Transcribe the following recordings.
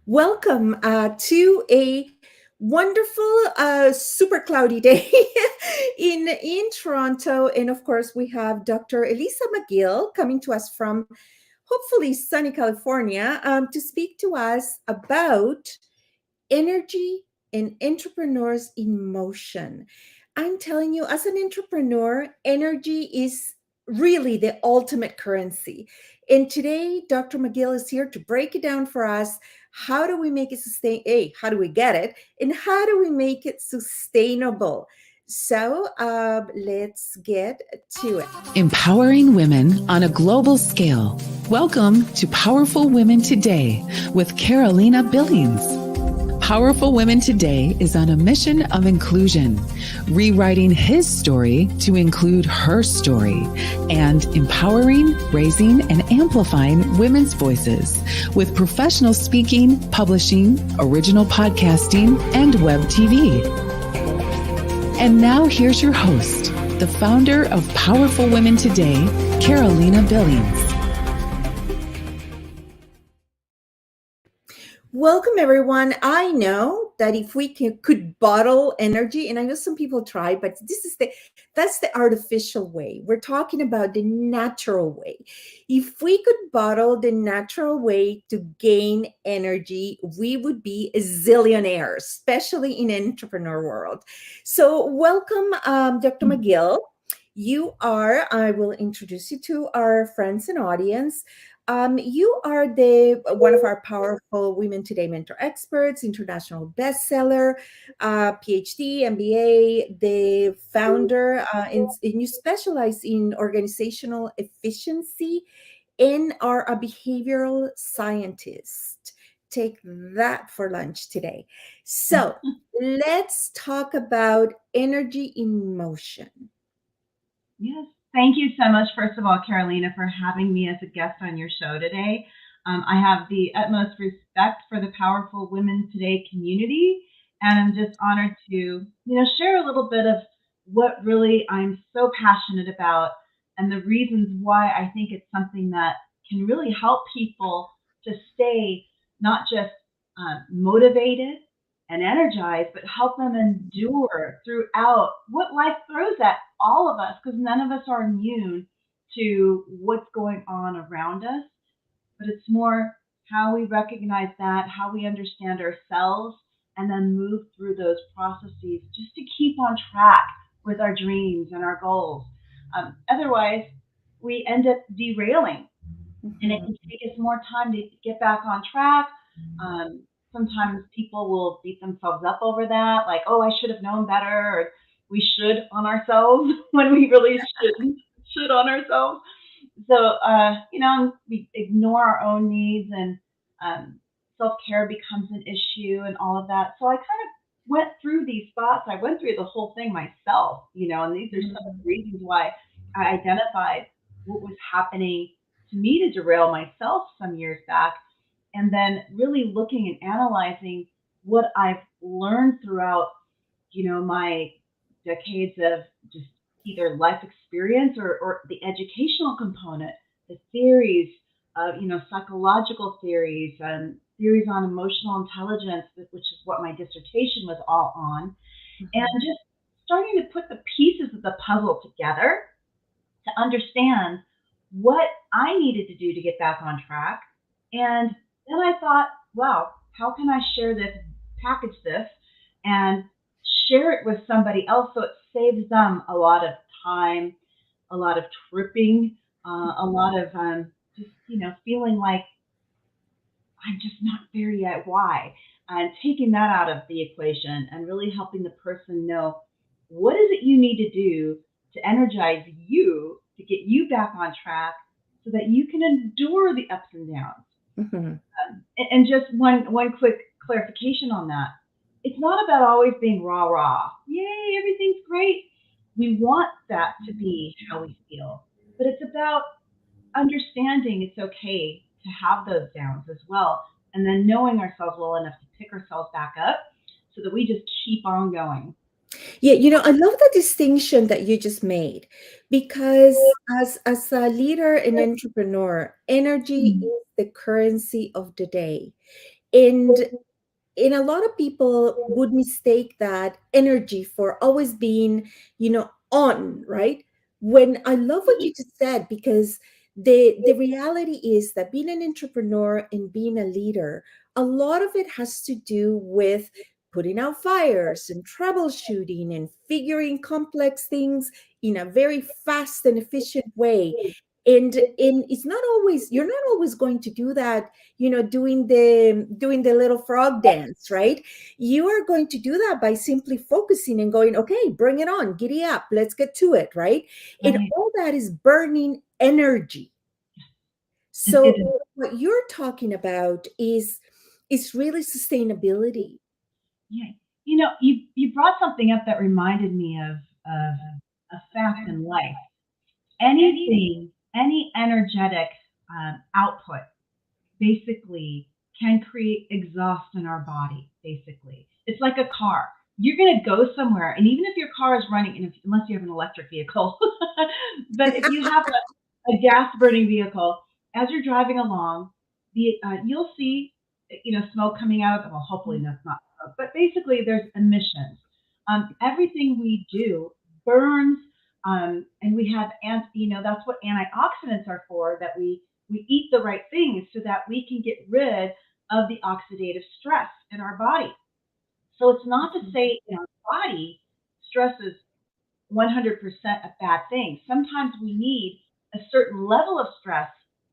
Welcome to a wonderful, super cloudy day in Toronto. And of course, we have Dr. Elisa Magill coming to us from hopefully sunny California to speak to us about energy and entrepreneurs in motion. I'm telling you, as an entrepreneur, energy is really the ultimate currency. And today, Dr. McGill is here to break it down for us. How do we make it sustain? How do we get it? And how do we make it sustainable? So let's get to it. Empowering women on a global scale. Welcome to Powerful Women Today with Carolina Billings. Powerful Women Today is on a mission of inclusion, rewriting his story to include her story, and empowering, raising, and amplifying women's voices with professional speaking, publishing, original podcasting, and web TV. And now here's your host, the founder of Powerful Women Today, Carolina Billings. Welcome, everyone. I know that if we could bottle energy, and I know some people try, but that's the artificial way. We're talking about the natural way. If we could bottle the natural way to gain energy, we would be a zillionaires, especially in entrepreneur world. So welcome, Dr. McGill. I will introduce you to our friends and audience. You are one of our powerful Women Today mentor experts, international bestseller, PhD, MBA, the founder, and you specialize in organizational efficiency and are a behavioral scientist. Take that for lunch today. So let's talk about energy in motion. Yes. Thank you so much, first of all, Carolina, for having me as a guest on your show today. I have the utmost respect for the Powerful Women Today community, and I'm just honored to, share a little bit of what really I'm so passionate about and the reasons why I think it's something that can really help people to stay not just motivated and energized, but help them endure throughout what life throws at all of us, because none of us are immune to what's going on around us. But it's more how we recognize that, how we understand ourselves, and then move through those processes just to keep on track with our dreams and our goals. Otherwise, we end up derailing, and it can take us more time to get back on track. Sometimes people will beat themselves up over that, like, oh, I should have known better, or we should on ourselves when we really should on ourselves. So, we ignore our own needs, and self-care becomes an issue and all of that. So I kind of went through these thoughts. I went through the whole thing myself, and these are some of the reasons why I identified what was happening to me to derail myself some years back. And then really looking and analyzing what I've learned throughout, my decades of just either life experience or the educational component, the theories, psychological theories and theories on emotional intelligence, which is what my dissertation was all on. And just starting to put the pieces of the puzzle together to understand what I needed to do to get back on track. And then I thought, wow, how can I package this, and share it with somebody else so it saves them a lot of time, a lot of tripping, a lot of just, feeling like I'm just not there yet. Why? And taking that out of the equation and really helping the person know what is it you need to do to energize you, to get you back on track so that you can endure the ups and downs. And just one quick clarification on that. It's not about always being rah, yay, everything's great. We want that to be how we feel, but it's about understanding it's okay to have those downs as well, and then knowing ourselves well enough to pick ourselves back up so that we just keep on going. Yeah, I love the distinction that you just made, because as a leader and entrepreneur, energy is the currency of the day. And a lot of people would mistake that energy for always being, on, right? When I love what you just said, because the reality is that being an entrepreneur and being a leader, a lot of it has to do with putting out fires and troubleshooting and figuring complex things in a very fast and efficient way. And it's not always, you're not always going to do that, doing the little frog dance, right? You are going to do that by simply focusing and going, okay, bring it on, giddy up, let's get to it, right? And Right. all that is burning energy. It So is. what you're talking about is really sustainability. Yeah. You brought something up that reminded me of a fact in life. Anything, any energetic output basically can create exhaust in our body, basically. It's like a car. You're going to go somewhere, and even if your car is running, and unless you have an electric vehicle, but if you have a gas burning vehicle, as you're driving along, you'll see, smoke coming out. Well, hopefully that's not smoke, but basically there's emissions. Everything we do burns, and we have, that's what antioxidants are for. That we eat the right things so that we can get rid of the oxidative stress in our body. So it's not to say in our body stress is 100% a bad thing. Sometimes we need a certain level of stress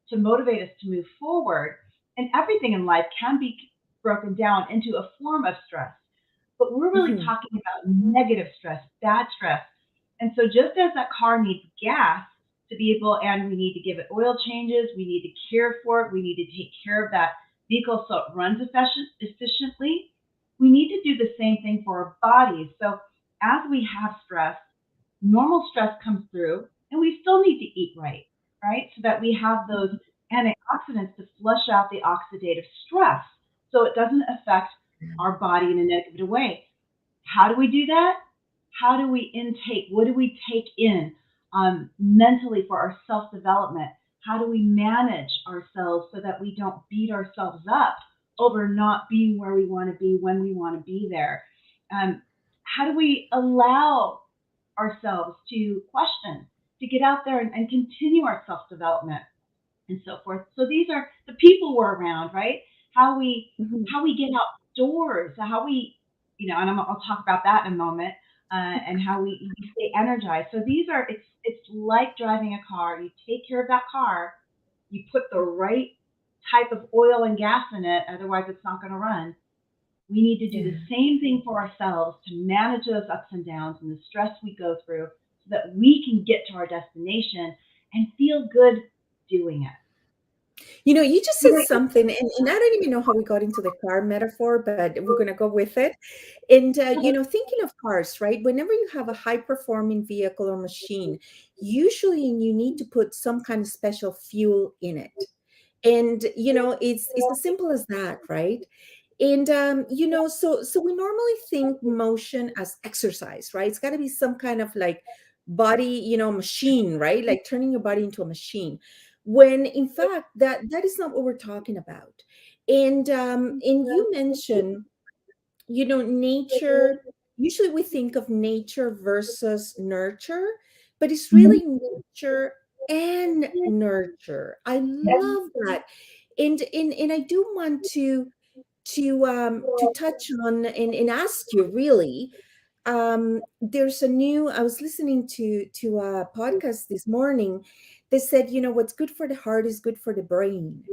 to motivate us to move forward. And everything in life can be broken down into a form of stress. But we're really Mhm. talking about negative stress, bad stress. And so just as that car needs gas to be able, and we need to give it oil changes, we need to care for it, we need to take care of that vehicle so it runs efficiently, we need to do the same thing for our bodies. So as we have stress, normal stress comes through, and we still need to eat right, right? So that we have those antioxidants to flush out the oxidative stress so it doesn't affect our body in a negative way. How do we do that? How do we intake? What do we take in mentally for our self development? How do we manage ourselves so that we don't beat ourselves up over not being where we want to be when we want to be there? How do we allow ourselves to question, to get out there and continue our self development and so forth? So these are the people we're around, right? How we Mhm. how we get outdoors, how we, and I'll talk about that in a moment, and how we stay energized. So these are, it's like driving a car. You take care of that car, you put the right type of oil and gas in it, otherwise it's not going to run. We need to do the Yeah. same thing for ourselves to manage those ups and downs and the stress we go through so that we can get to our destination and feel good doing it. You just said something, and I don't even know how we got into the car metaphor, but we're going to go with it. And, thinking of cars, right? Whenever you have a high performing vehicle or machine, usually you need to put some kind of special fuel in it. And, it's as simple as that, right? And, so we normally think motion as exercise, right? It's got to be some kind of like body, machine, right? Like turning your body into a machine, when in fact that is not what we're talking about. And you mentioned, nature. Usually we think of nature versus nurture, but it's really nature and nurture. I love that. And I do want to touch on and ask you, really. There's a new, I was listening to a podcast this morning that said, what's good for the heart is good for the brain.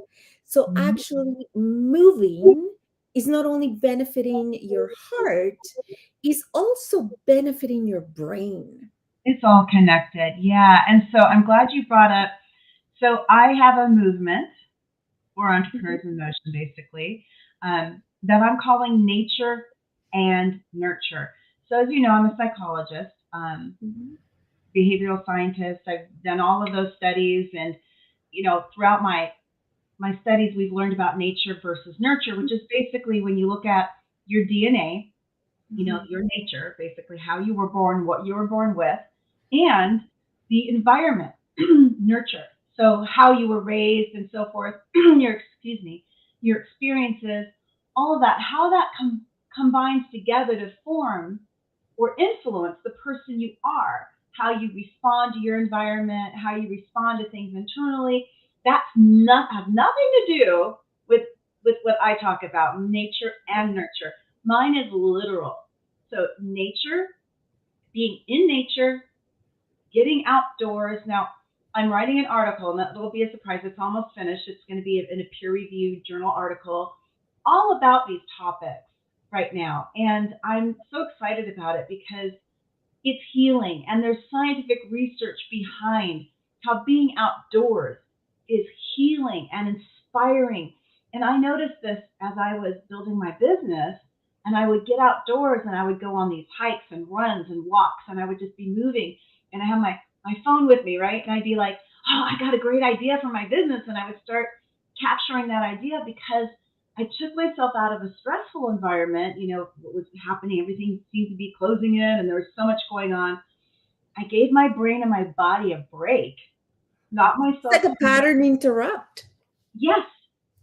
So actually moving is not only benefiting your heart, is also benefiting your brain. It's all connected. Yeah. And so I'm glad you brought up. So I have a movement for Mhm, entrepreneurs in motion, basically, that I'm calling nature and nurture. So as you know, I'm a psychologist, mhm, behavioral scientist. I've done all of those studies, and throughout my studies, we've learned about nature versus nurture, which is basically when you look at your DNA, mhm. your nature, basically how you were born, what you were born with, and the environment, nurture. So how you were raised and so forth, excuse me, your experiences, all of that, how that combines together to form or influence the person you are, how you respond to your environment, how you respond to things internally. That's not have nothing to do with what I talk about, nature and nurture. Mine is literal. So nature, being in nature, getting outdoors. Now, I'm writing an article, and that will be a surprise. It's almost finished. It's going to be in a peer-reviewed journal article all about these topics right now. And I'm so excited about it because it's healing, and there's scientific research behind how being outdoors is healing and inspiring. And I noticed this as I was building my business, and I would get outdoors and I would go on these hikes and runs and walks, and I would just be moving. And I have my phone with me, right? And I'd be like, oh, I got a great idea for my business. And I would start capturing that idea because I took myself out of a stressful environment. You know, what was happening, everything seemed to be closing in and there was so much going on. I gave my brain and my body a break, got It's myself, like a pattern interrupt. yes,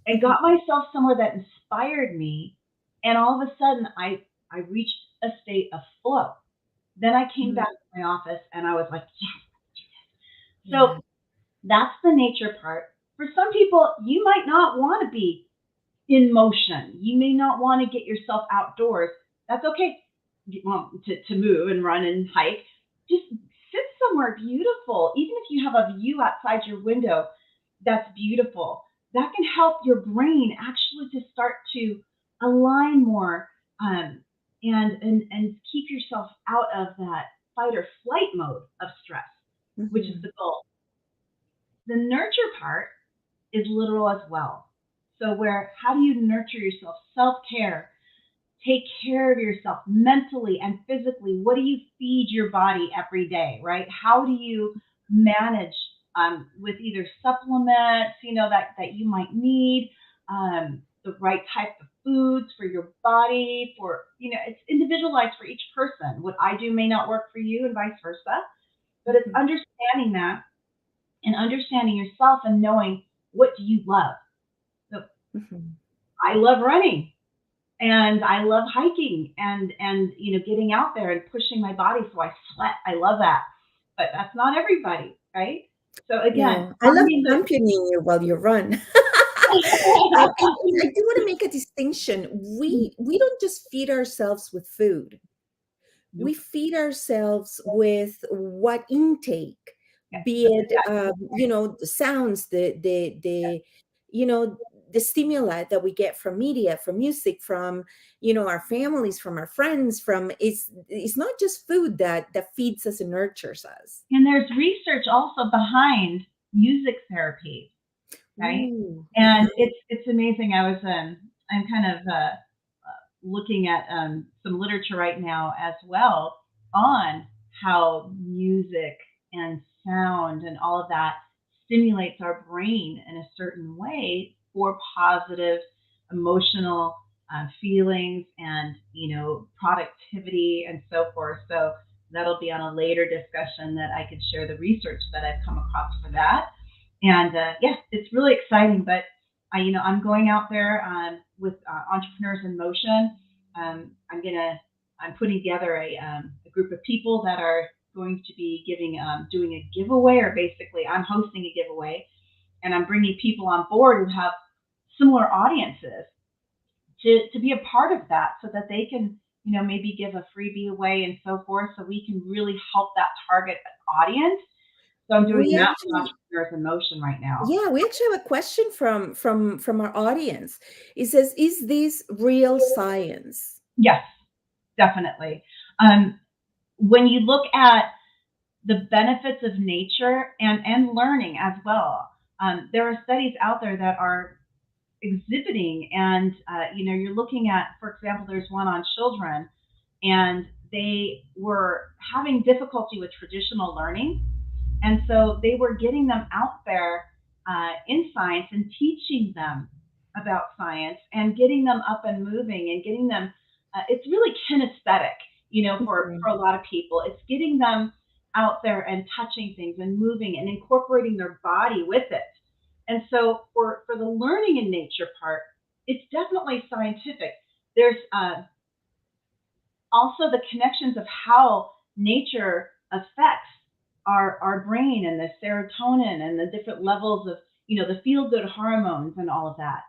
and got myself somewhere that inspired me. And all of a sudden I reached a state of flow. Then I came back to my office and I was like, yes. So that's the nature part. For some people, you might not want to be in motion. You may not want to get yourself outdoors. That's okay. Well, to move and run and hike. Just sit somewhere beautiful. Even if you have a view outside your window that's beautiful, that can help your brain actually to start to align more, and keep yourself out of that fight or flight mode of stress, which is the goal. The nurture part is literal as well. So how do you nurture yourself? Self-care. Take care of yourself mentally and physically. What do you feed your body every day, right? How do you manage with either supplements, that you might need, the right type of foods for your body, it's individualized for each person. What I do may not work for you and vice versa, but it's understanding that and understanding yourself and knowing what do you love. So I love running and I love hiking and getting out there and pushing my body so I sweat. I love that. But that's not everybody, right? So again, I love championing you while you run. I do want to make a distinction. We don't just feed ourselves with food. We feed ourselves with what intake, be it the sounds, the the stimuli that we get from media, from music, from our families, from our friends, from it's not just food that feeds us and nurtures us. And there's research also behind music therapy, right? Ooh. And it's amazing. I'm kind of looking at some literature right now as well on how music and sound and all of that stimulates our brain in a certain way for positive emotional feelings and productivity and so forth. So that'll be on a later discussion that I could share the research that I've come across for that. And it's really exciting. But I'm going out there with Entrepreneurs in Motion. I'm putting together a group of people that are going to be doing a giveaway, or basically I'm hosting a giveaway, and I'm bringing people on board who have similar audiences to be a part of that, so that they can maybe give a freebie away and so forth, so we can really help that target audience. So I'm doing that with Entrepreneurs in Motion right now. Yeah, we actually have a question from our audience. It says, "Is this real science?" Yes, definitely. When you look at the benefits of nature and learning as well, there are studies out there that are exhibiting, and you're looking at, for example, there's one on children, and they were having difficulty with traditional learning. And so they were getting them out there in science and teaching them about science and getting them up and moving and getting them, it's really kinesthetic, for a lot of people. It's getting them out there and touching things and moving and incorporating their body with it. And so for the learning in nature part, it's definitely scientific. There's also the connections of how nature affects our brain and the serotonin and the different levels of, the feel good hormones and all of that.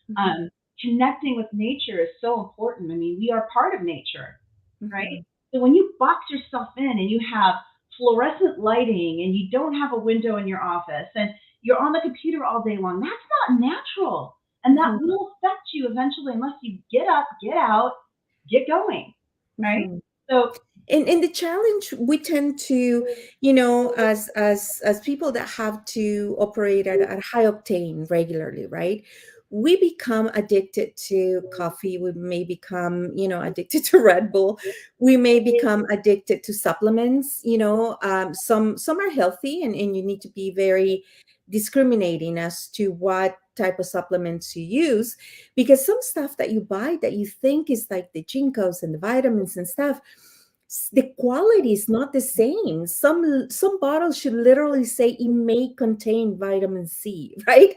Mhm. Connecting with nature is so important. I mean, we are part of nature, right? Mhm. So when you box yourself in and you have fluorescent lighting and you don't have a window in your office and you're on the computer all day long, that's not natural. And that Mhm. will affect you eventually unless you get up, get out, get going, right? Mhm. So, And the challenge we tend to, as people that have to operate at high octane regularly, right? We become addicted to coffee. We may become, addicted to Red Bull. We may become addicted to supplements. Some are healthy, and you need to be very discriminating as to what type of supplements you use, because some stuff that you buy that you think is like the Jinkos and the vitamins and stuff, the quality is not the same. Some bottles should literally say it may contain vitamin C, right?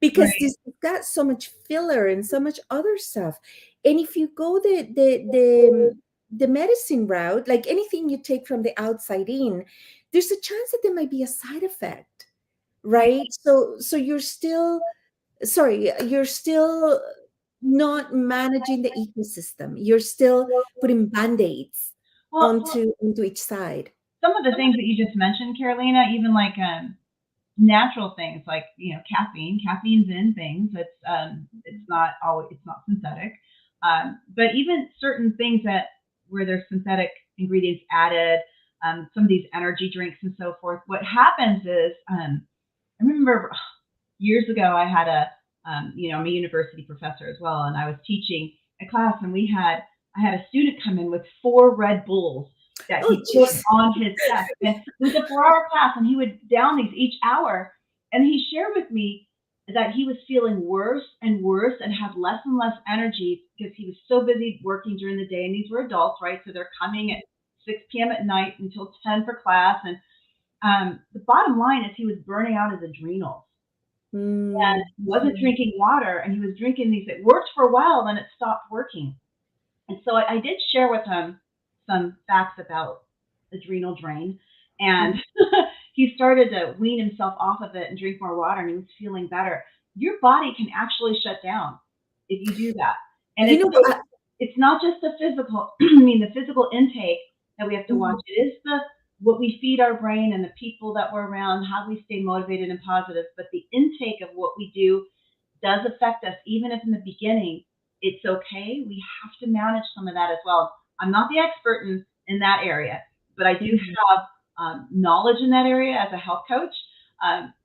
Because right, this got so much filler and so much other stuff. And if you go the medicine route, like anything you take from the outside in, there's a chance that there might be a side effect, right. right? So you're still not managing the ecosystem. You're still putting band-aids Well, onto each side. some of the things that you just mentioned, Carolina, even like natural things like caffeine. Caffeine's in things. It's not synthetic. But even certain things that where there's synthetic ingredients added, some of these energy drinks and so forth. What happens is, I remember years ago I had I'm a university professor as well, and I was teaching a class, and I had a student come in with 4 Red Bulls that Oh, he put jeez. on his desk, and it was a 4-hour class, and he would down these each hour, and he shared with me that he was feeling worse and worse and had less and less energy because he was so busy working during the day, and these were adults, right? So they're coming at 6 p.m. at night until 10 for class, and the bottom line is he was burning out his adrenals and Mm, wasn't mhm, drinking water, and he was drinking these. It worked for a while, then it stopped working. And so I did share with him some facts about adrenal drain, and mhm. he started to wean himself off of it and drink more water, and he was feeling better. Your body can actually shut down if you do that, and You know what? it's not just the physical. I mean, the physical intake that we have to watch. Mhm. It is the what we feed our brain and the people that we're around, how we stay motivated and positive. But the intake of what we do does affect us, even if in the beginning it's okay. We have to manage some of that as well. I'm not the expert in that area, but I do Mhm. have knowledge in that area as a health coach.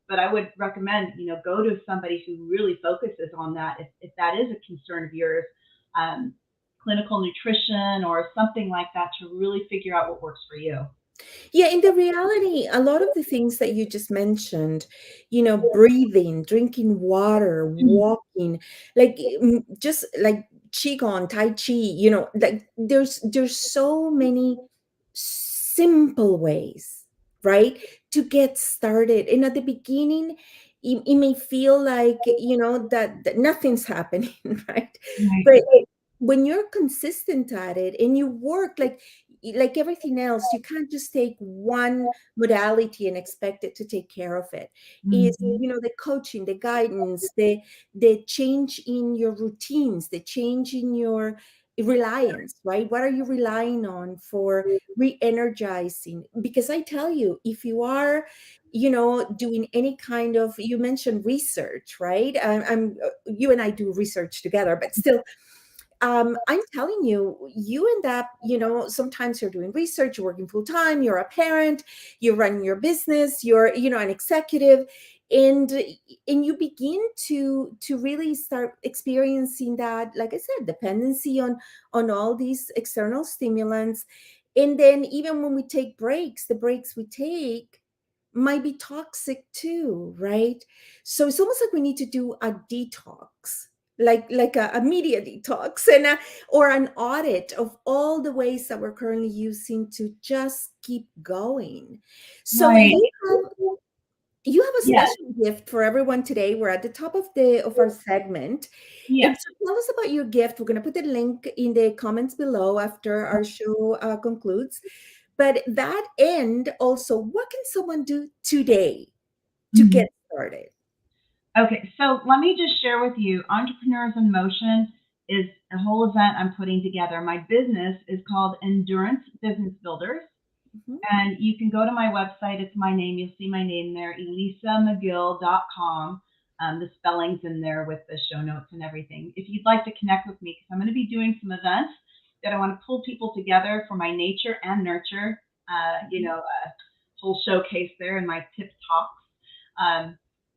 But I would recommend, go to somebody who really focuses on that if that is a concern of yours, um, clinical nutrition or something like that, to really figure out what works for you. Yeah, in the reality, a lot of the things that you just mentioned, breathing, drinking water, walking, like just like qigong, tai chi, like there's so many simple ways, right, to get started. And at the beginning, it may feel like that nothing's happening, right? Right. But when you're consistent at it and you work like everything else, you can't just take one modality and expect it to take care of it. Is Mhm. the coaching, the guidance, the change in your routines, the change in your reliance, right? What are you relying on for re-energizing? Because I tell you, if you are doing any kind of, you mentioned research, right? I'm you and I do research together, but still, I'm telling you, you end up, sometimes you're doing research, you're working full time, you're a parent, you're running your business, you're, an executive, and you begin to really start experiencing that, like I said, dependency on all these external stimulants. And then even when we take breaks, the breaks we take might be toxic too, right? So it's almost like we need to do a detox, like a media detox, and or an audit of all the ways that we're currently using to just keep going. So Right. you have a Yes. special gift for everyone today. We're at the top of our segment. And Yes. so tell us about your gift. We're going to put the link in the comments below after our show concludes. But that end also, what can someone do today to get started? Okay, so let me just share with you, Entrepreneurs in Motion is a whole event I'm putting together. My business is called Endurance Business Builders. Mhm. And you can go to my website. It's my name. You'll see my name there, elisamagill.com. The spelling's in there with the show notes and everything. If you'd like to connect with me, because I'm going to be doing some events that I want to pull people together for my nature and nurture, whole showcase there in my tip talks.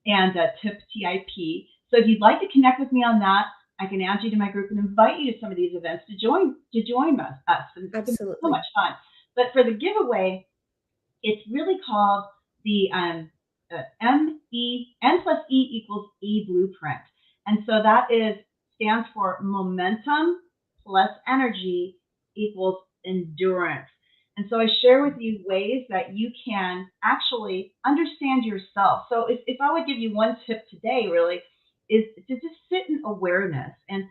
And tip TIP. So if you'd like to connect with me on that, I can add you to my group and invite you to some of these events to join us. It's Absolutely. so much fun. But for the giveaway, it's really called the M+E blueprint. And so that stands for momentum plus energy equals endurance. And so I share with you ways that you can actually understand yourself. So if I would give you one tip today, really, is to just sit in awareness and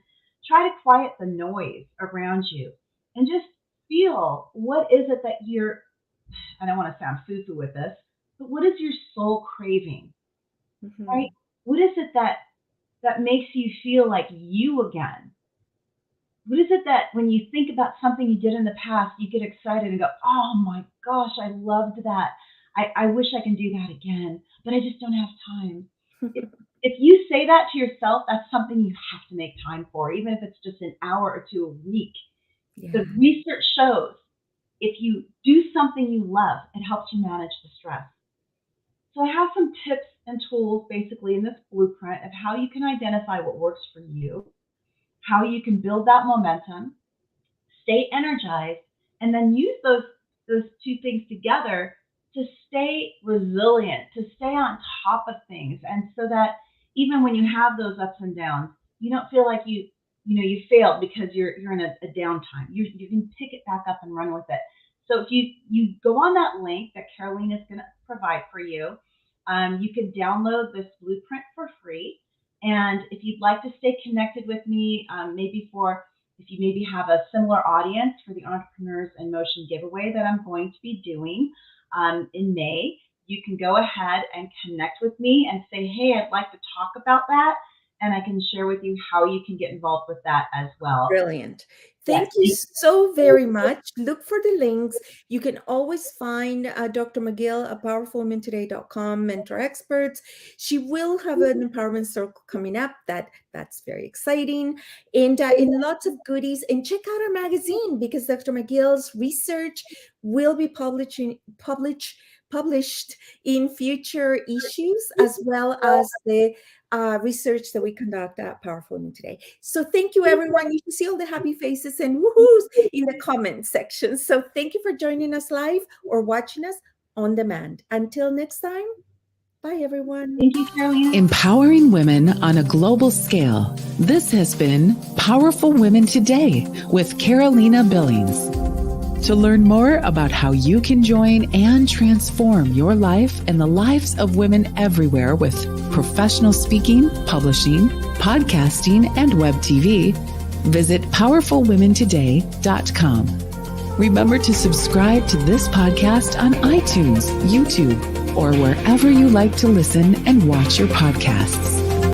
try to quiet the noise around you and just feel what is it that I don't want to sound foo-foo with this, but what is your soul craving, right? What is it that makes you feel like you again? What is it that when you think about something you did in the past, you get excited and go, oh my gosh, I loved that. I wish I can do that again, but I just don't have time. If you say that to yourself, that's something you have to make time for, even if it's just an hour or two a week. Yeah. The research shows if you do something you love, it helps you manage the stress. So I have some tips and tools basically in this blueprint of how you can identify what works for you, how you can build that momentum, stay energized, and then use those two things together to stay resilient, to stay on top of things. And so that even when you have those ups and downs, you don't feel like you failed because you're in a downtime. You can pick it back up and run with it. So if you go on that link that Carolina is going to provide for you, you can download this blueprint for free. And if you'd like to stay connected with me, if you maybe have a similar audience for the Entrepreneurs in Motion giveaway that I'm going to be doing in May, you can go ahead and connect with me and say, hey, I'd like to talk about that. And I can share with you how you can get involved with that as well. Brilliant. Thank you so very much. Look for the links. You can always find Dr. Magill at powerfulwomentoday.com, Mentor Experts. She will have an empowerment circle coming up. That's very exciting. And lots of goodies. And check out our magazine because Dr. Magill's research will be published in future issues, as well as the research that we conduct at Powerful Women Today. So thank you, everyone. You can see all the happy faces and woohoos in the comment section. So thank you for joining us live or watching us on demand. Until next time, bye, everyone. Thank you, Carolina. Empowering women on a global scale. This has been Powerful Women Today with Carolina Billings. To learn more about how you can join and transform your life and the lives of women everywhere with professional speaking, publishing, podcasting, and web TV, visit powerfulwomentoday.com. Remember to subscribe to this podcast on iTunes, YouTube, or wherever you like to listen and watch your podcasts.